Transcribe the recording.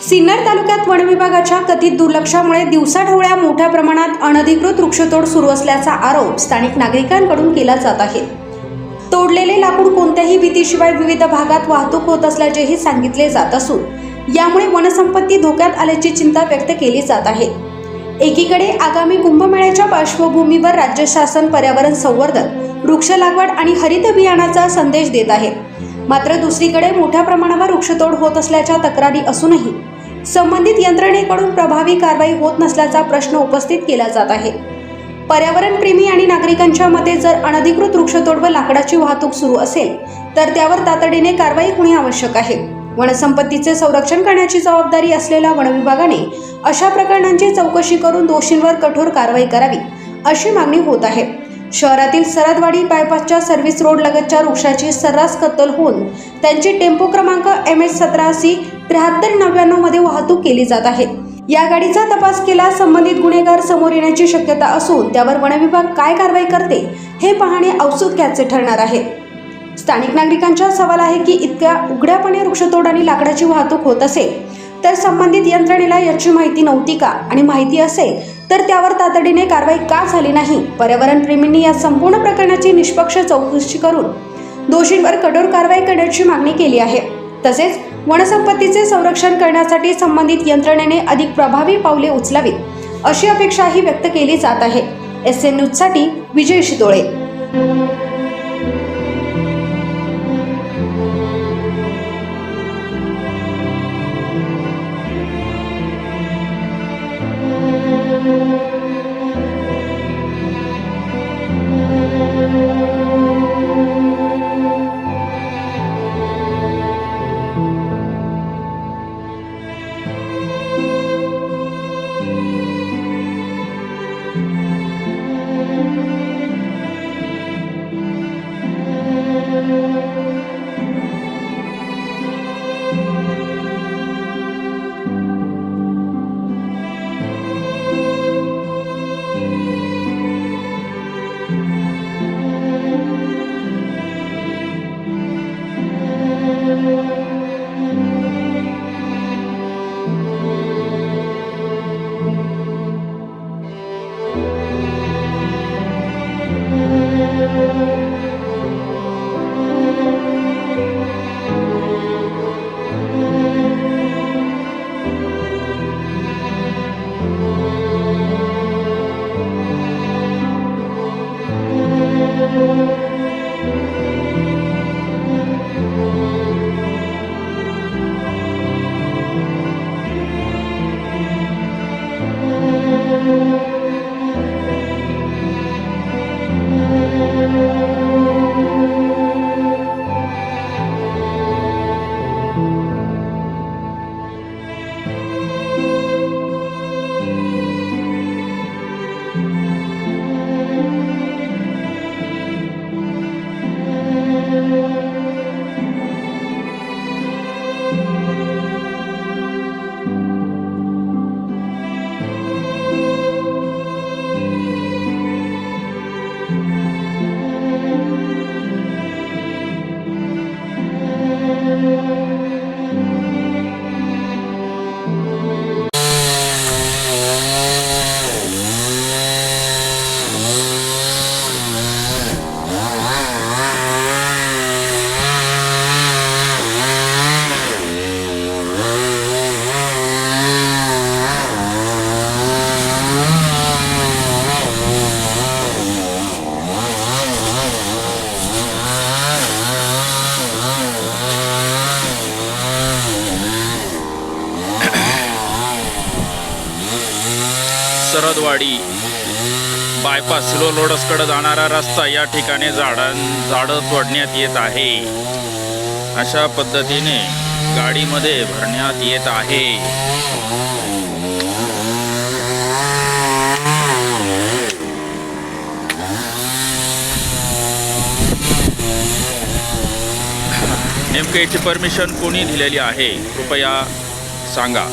सिन्नर तालुक्यात वन विभागाच्या कथित दुर्लक्षामुळे दिवसाढवळ्या मोठ्या प्रमाणात अनधिकृत वृक्षतोड सुरू असल्याचा आरोप स्थानिक नागरिकांकडून केला जात आहे। तोडलेले लाकूड कोणत्याही भीतीशिवाय विविध भागात वाहतूक होत असल्याचेही सांगितले जात असून यामुळे वनसंपत्ती धोक्यात आल्याची चिंता व्यक्त केली जात आहे। एकीकडे आगामी कुंभमेळ्याच्या पार्श्वभूमीवर राज्य शासन पर्यावरण संवर्धन, वृक्ष लागवड आणि हरित अभियानाचा संदेश देत आहे। मात्र दुसरीकडे मोठ्या प्रमाणावर वृक्षतोड होत असल्याच्या तक्रारी असूनही संबंधित यंत्रणेकडून प्रभावी कारवाई होत नसल्याचा प्रश्न उपस्थित केला जात आहे। पर्यावरण प्रेमी आणि नागरिकांच्या मते जर अनधिकृत वृक्षतोड व लाकडाची वाहतूक सुरू असेल तर त्यावर तातडीने कारवाई होणे आवश्यक आहे। वनसंपत्तीचे संरक्षण करण्याची जबाबदारी असलेल्या वन विभागाने अशा प्रकरणांची चौकशी करून दोषींवर कठोर कारवाई करावी अशी मागणी होत आहे। शहरातील सरदवाडी बायपासच्या सर्व्हिस रोड लगतच्या वृक्षाची सर्रास कत्तल होऊन त्यांची टेम्पो क्रमांक MS17C 7399 मध्ये वाहतूक केली जात आहे। या गाडीचा तपास केला संबंधित गुन्हेगार समोर येण्याची शक्यता असून त्यावर वन विभाग काय कारवाई करते हे पाहणे औत्सुक्याचे ठरणार आहे। स्थानिक नागरिकांचा सवाल आहे की इतक्या उघड्यापणे वृक्षतोड आणि लाकडाची वाहतूक होत असेल तर संबंधित यंत्रणेला याची माहिती नव्हती का, आणि माहिती असेल तर त्यावर तातडीने कारवाई का झाली नाही। पर्यावरण प्रेमींनी या संपूर्ण प्रकरणाची निष्पक्ष चौकशी करून दोषींवर कठोर कारवाई करण्याची मागणी केली आहे। तसेच वनसंपत्तीचे संरक्षण करण्यासाठी संबंधित यंत्रणेने अधिक प्रभावी पावले उचलावीत अशी अपेक्षाही व्यक्त केली जात आहे। SN न्यूजसाठी विजय शितोळे। सरदवाडी बायपास सिलोलोडसकडे जाणारा रस्ता या ठिकाणी झाडं तोडण्यात येत आहे। अशा पद्धतीने गाडीमध्ये भरण्यात येत आहे। नेमकं याची परमिशन कोणी दिलेली आहे कृपया सांगा।